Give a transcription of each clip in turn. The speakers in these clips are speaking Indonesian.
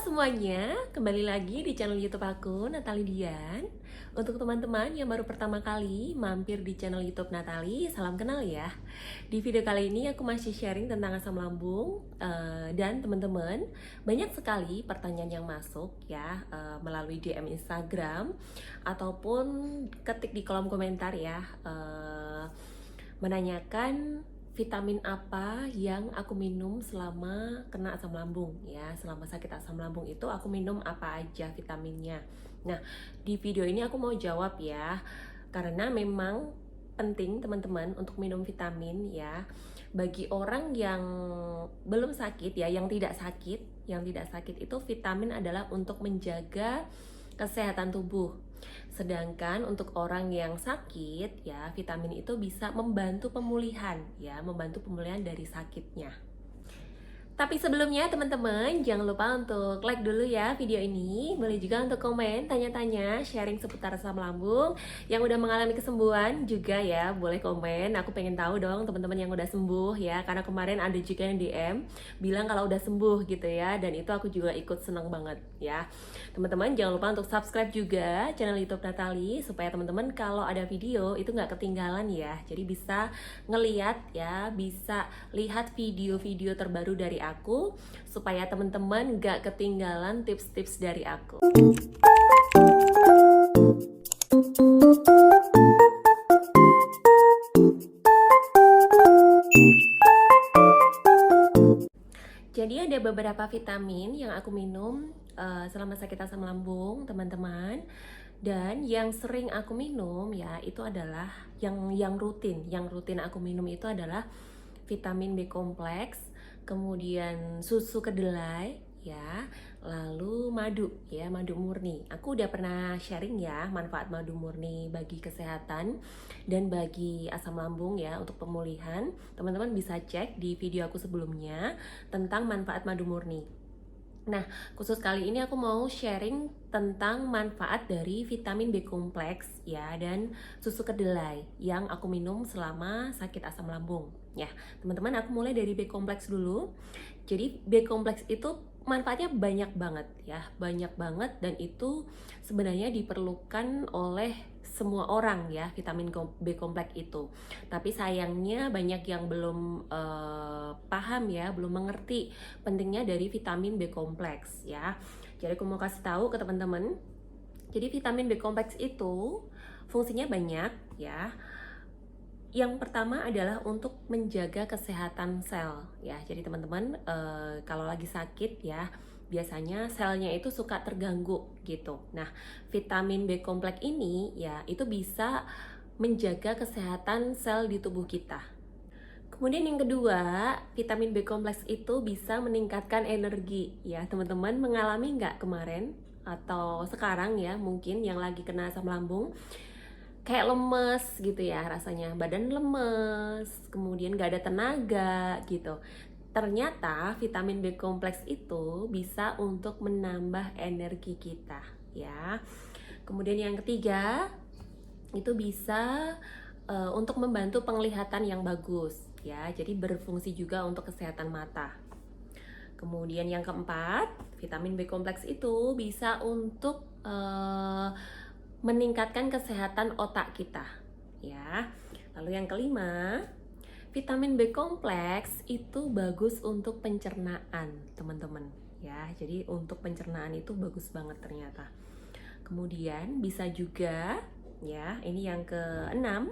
semuanya, kembali lagi di channel YouTube aku, Natali Dian. Untuk teman-teman yang baru pertama kali mampir di channel YouTube Natali, salam kenal ya. Di video kali ini aku masih sharing tentang asam lambung dan teman-teman banyak sekali pertanyaan yang masuk ya melalui DM Instagram ataupun ketik di kolom komentar ya menanyakan vitamin apa yang aku minum selama kena asam lambung ya. Selama sakit asam lambung itu aku minum apa aja vitaminnya. Nah, di video ini aku mau jawab ya, karena memang penting teman-teman untuk minum vitamin ya. Bagi orang yang belum sakit ya, yang tidak sakit itu vitamin adalah untuk menjaga kesehatan tubuh. Sedangkan untuk orang yang sakit ya, vitamin itu bisa membantu pemulihan ya, membantu pemulihan dari sakitnya. Tapi sebelumnya teman-teman jangan lupa untuk like dulu ya video ini. Boleh juga untuk komen, tanya-tanya, sharing seputar asam lambung. Yang udah mengalami kesembuhan juga ya, boleh komen. Aku pengen tahu dong teman-teman yang udah sembuh ya. Karena kemarin ada juga yang DM bilang kalau udah sembuh gitu ya. Dan itu aku juga ikut seneng banget ya. Teman-teman jangan lupa untuk subscribe juga channel YouTube Natali, supaya teman-teman kalau ada video itu nggak ketinggalan ya. Jadi bisa ngeliat ya, bisa lihat video-video terbaru dari aku, supaya teman-teman gak ketinggalan tips-tips dari aku. Jadi ada beberapa vitamin yang aku minum selama sakit asam lambung, teman-teman. Dan yang sering aku minum ya itu adalah yang rutin aku minum itu adalah vitamin B kompleks, kemudian susu kedelai ya, lalu madu ya, madu murni. Aku udah pernah sharing ya manfaat madu murni bagi kesehatan dan bagi asam lambung ya, untuk pemulihan. Teman-teman bisa cek di video aku sebelumnya tentang manfaat madu murni. Nah, khusus kali ini aku mau sharing tentang manfaat dari vitamin B kompleks ya, dan susu kedelai yang aku minum selama sakit asam lambung. Ya, teman-teman, aku mulai dari B kompleks dulu. Jadi B kompleks itu manfaatnya banyak banget ya, banyak banget, dan itu sebenarnya diperlukan oleh semua orang ya, vitamin B kompleks itu. Tapi sayangnya banyak yang belum paham ya, belum mengerti pentingnya dari vitamin B kompleks ya. Jadi aku mau kasih tahu ke teman-teman. Jadi vitamin B kompleks itu fungsinya banyak ya. Yang pertama adalah untuk menjaga kesehatan sel ya. Jadi teman-teman kalau lagi sakit ya, biasanya selnya itu suka terganggu gitu. Nah, vitamin B kompleks ini ya itu bisa menjaga kesehatan sel di tubuh kita. Kemudian yang kedua, vitamin B kompleks itu bisa meningkatkan energi ya. Teman-teman mengalami nggak kemarin atau sekarang ya, mungkin yang lagi kena asam lambung, kayak lemes gitu ya rasanya, badan lemes, kemudian gak ada tenaga gitu. Ternyata vitamin B kompleks itu bisa untuk menambah energi kita ya. Kemudian yang ketiga, itu bisa untuk membantu penglihatan yang bagus ya, jadi berfungsi juga untuk kesehatan mata. Kemudian yang keempat, vitamin B kompleks itu bisa untuk meningkatkan kesehatan otak kita ya. Lalu yang kelima, vitamin B kompleks itu bagus untuk pencernaan teman-teman ya. Jadi untuk pencernaan itu bagus banget ternyata. Kemudian bisa juga ya, ini yang keenam,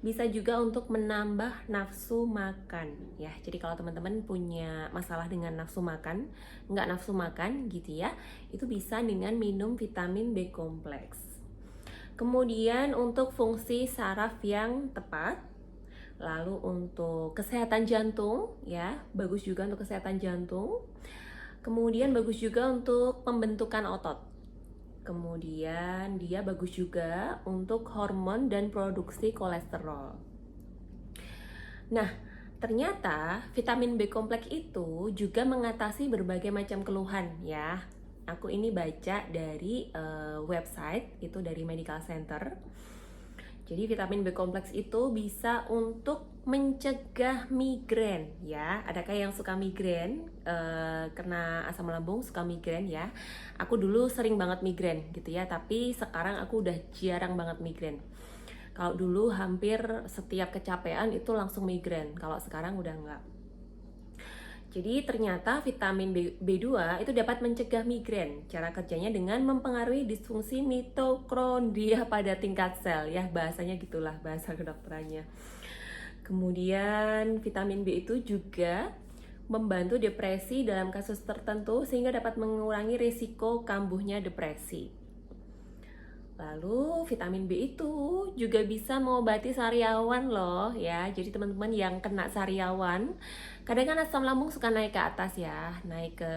bisa juga untuk menambah nafsu makan ya. Jadi kalau teman-teman punya masalah dengan nafsu makan, nggak nafsu makan gitu ya, itu bisa dengan minum vitamin B kompleks. Kemudian untuk fungsi saraf yang tepat, lalu untuk kesehatan jantung ya, bagus juga untuk kesehatan jantung. Kemudian bagus juga untuk pembentukan otot. Kemudian dia bagus juga untuk hormon dan produksi kolesterol. Nah, ternyata vitamin B kompleks itu juga mengatasi berbagai macam keluhan ya. Aku ini baca dari website itu, dari Medical Center. Jadi vitamin B kompleks itu bisa untuk mencegah migrain ya. Adakah yang suka migrain, kena asam lambung, suka migrain ya? Aku dulu sering banget migrain gitu ya, tapi sekarang aku udah jarang banget migrain. Kalau dulu hampir setiap kecapean itu langsung migrain, kalau sekarang udah enggak. Jadi ternyata vitamin B2 itu dapat mencegah migrain. Cara kerjanya dengan mempengaruhi disfungsi mitokondria pada tingkat sel ya, bahasanya gitulah bahasa kedokterannya. Kemudian vitamin B itu juga membantu depresi dalam kasus tertentu sehingga dapat mengurangi risiko kambuhnya depresi. Lalu vitamin B itu juga bisa mengobati sariawan loh ya. Jadi teman-teman yang kena sariawan, kadang kan asam lambung suka naik ke atas ya, naik ke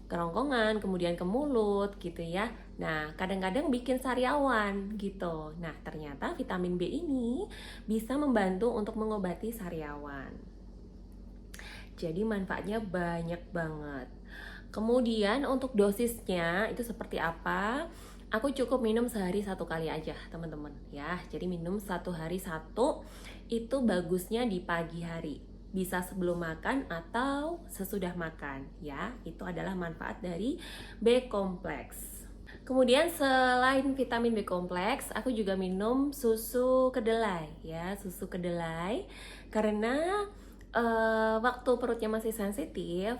kerongkongan, kemudian ke mulut gitu ya. Nah, kadang-kadang bikin sariawan gitu. Nah, ternyata vitamin B ini bisa membantu untuk mengobati sariawan. Jadi manfaatnya banyak banget. Kemudian untuk dosisnya itu seperti apa? Aku cukup minum sehari 1 kali aja teman-teman ya. Jadi minum 1 hari 1, itu bagusnya di pagi hari. Bisa sebelum makan atau sesudah makan ya. Itu adalah manfaat dari B kompleks. Kemudian selain vitamin B kompleks, aku juga minum susu kedelai ya, susu kedelai karena waktu perutnya masih sensitif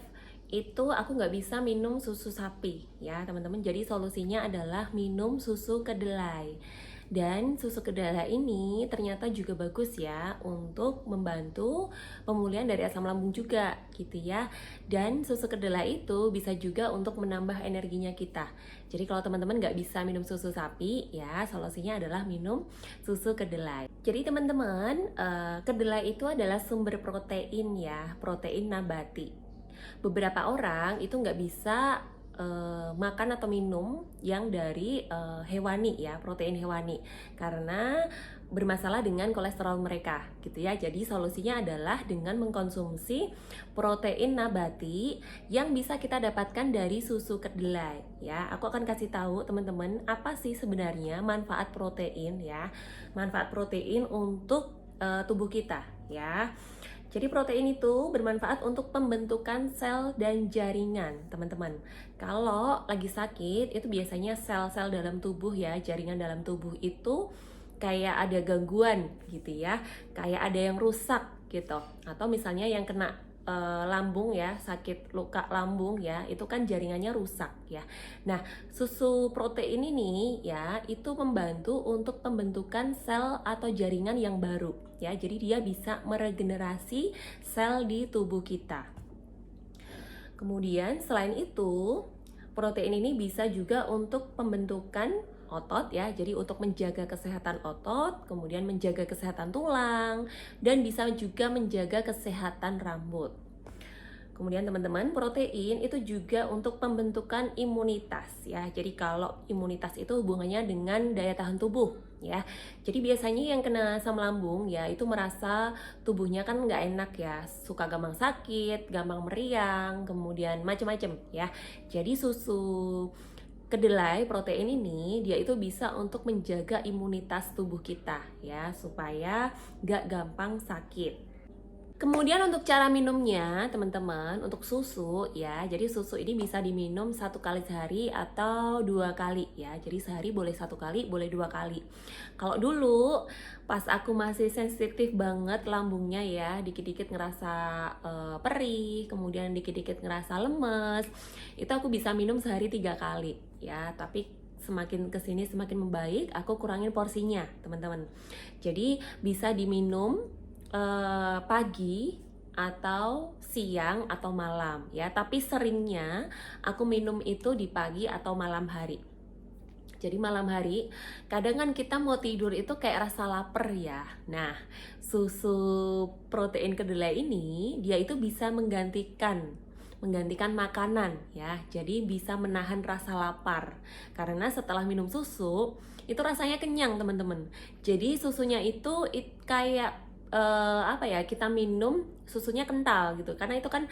itu aku nggak bisa minum susu sapi ya teman-teman. Jadi solusinya adalah minum susu kedelai. Dan susu kedelai ini ternyata juga bagus ya untuk membantu pemulihan dari asam lambung juga gitu ya. Dan susu kedelai itu bisa juga untuk menambah energinya kita. Jadi kalau teman-teman nggak bisa minum susu sapi ya, solusinya adalah minum susu kedelai. Jadi teman-teman, kedelai itu adalah sumber protein ya, protein nabati. Beberapa orang itu nggak bisa makan atau minum yang dari hewani ya, protein hewani, karena bermasalah dengan kolesterol mereka gitu ya. Jadi solusinya adalah dengan mengkonsumsi protein nabati yang bisa kita dapatkan dari susu kedelai ya. Aku akan kasih tahu teman-teman apa sih sebenarnya manfaat protein ya, manfaat protein untuk tubuh kita ya. Jadi protein itu bermanfaat untuk pembentukan sel dan jaringan, teman-teman. Kalau lagi sakit, itu biasanya sel-sel dalam tubuh ya, jaringan dalam tubuh itu kayak ada gangguan gitu ya, kayak ada yang rusak gitu. Atau misalnya yang kena lambung ya, sakit luka lambung ya, itu kan jaringannya rusak ya. Nah, susu protein ini ya, itu membantu untuk pembentukan sel atau jaringan yang baru ya. Jadi dia bisa meregenerasi sel di tubuh kita. Kemudian selain itu, protein ini bisa juga untuk pembentukan otot ya, jadi untuk menjaga kesehatan otot, kemudian menjaga kesehatan tulang, dan bisa juga menjaga kesehatan rambut. Kemudian teman-teman, protein itu juga untuk pembentukan imunitas ya. Jadi kalau imunitas itu hubungannya dengan daya tahan tubuh ya. Jadi biasanya yang kena asam lambung ya itu merasa tubuhnya kan nggak enak ya, suka gampang sakit, gampang meriang, kemudian macam-macam ya. Jadi susu kedelai protein ini dia itu bisa untuk menjaga imunitas tubuh kita ya, supaya gak gampang sakit. Kemudian untuk cara minumnya teman-teman, untuk susu ya, jadi susu ini bisa diminum 1 kali sehari atau 2 kali ya. Jadi sehari boleh 1 kali, boleh 2 kali. Kalau dulu pas aku masih sensitif banget lambungnya ya, dikit-dikit ngerasa perih, kemudian dikit-dikit ngerasa lemes, itu aku bisa minum sehari 3 kali ya. Tapi semakin kesini semakin membaik, aku kurangin porsinya teman-teman. Jadi bisa diminum pagi atau siang atau malam ya, tapi seringnya aku minum itu di pagi atau malam hari. Jadi malam hari kadang kan kita mau tidur itu kayak rasa lapar ya. Nah, susu protein kedelai ini dia itu bisa menggantikan makanan ya. Jadi bisa menahan rasa lapar. Karena setelah minum susu itu rasanya kenyang, teman-teman. Jadi susunya itu kayak apa ya, kita minum susunya kental gitu, karena itu kan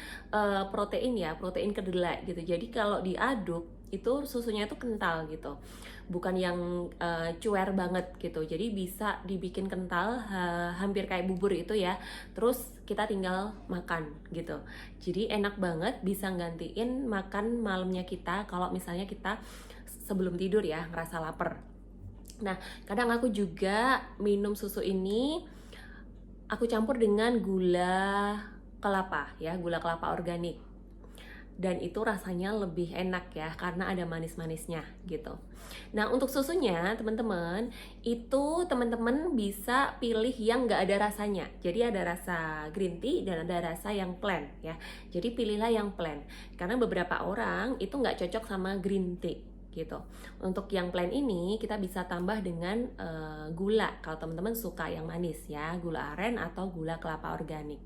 protein ya, protein kedelai gitu. Jadi kalau diaduk itu susunya itu kental gitu, bukan yang cuer banget gitu. Jadi bisa dibikin kental, hampir kayak bubur itu ya. Terus kita tinggal makan gitu. Jadi enak banget, bisa gantiin makan malamnya kita kalau misalnya kita sebelum tidur ya ngerasa lapar. Nah, kadang aku juga minum susu ini aku campur dengan gula kelapa ya, gula kelapa organik. Dan itu rasanya lebih enak ya karena ada manis-manisnya gitu. Nah, untuk susunya teman-teman, itu teman-teman bisa pilih yang nggak ada rasanya. Jadi ada rasa green tea dan ada rasa yang plain ya. Jadi pilihlah yang plain karena beberapa orang itu nggak cocok sama green tea gitu. Untuk yang plain ini kita bisa tambah dengan gula kalau teman-teman suka yang manis ya, gula aren atau gula kelapa organik.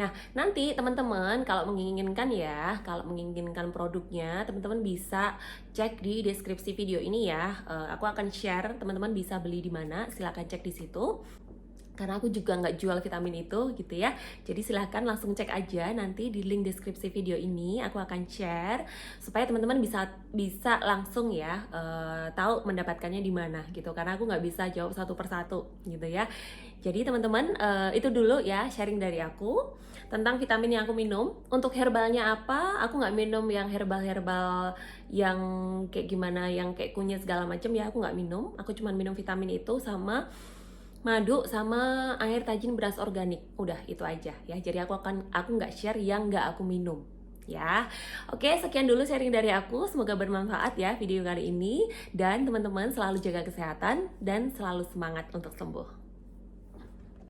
Nah, nanti teman-teman kalau menginginkan produknya, teman-teman bisa cek di deskripsi video ini ya. Aku akan share, teman-teman bisa beli di mana, silahkan cek di situ. Karena aku juga nggak jual vitamin itu gitu ya. Jadi silahkan langsung cek aja nanti di link deskripsi video ini aku akan share supaya teman-teman bisa langsung ya tahu mendapatkannya di mana gitu. Karena aku nggak bisa jawab satu persatu gitu ya. Jadi teman-teman itu dulu ya sharing dari aku tentang vitamin yang aku minum. Untuk herbalnya apa? Aku nggak minum yang herbal-herbal yang kayak gimana, yang kayak kunyit segala macam ya. Aku nggak minum. Aku cuma minum vitamin itu sama madu sama air tajin beras organik. Udah itu aja ya. Jadi aku nggak share yang nggak aku minum ya. Oke, sekian dulu sharing dari aku. Semoga bermanfaat ya video kali ini, dan teman-teman selalu jaga kesehatan dan selalu semangat untuk sembuh.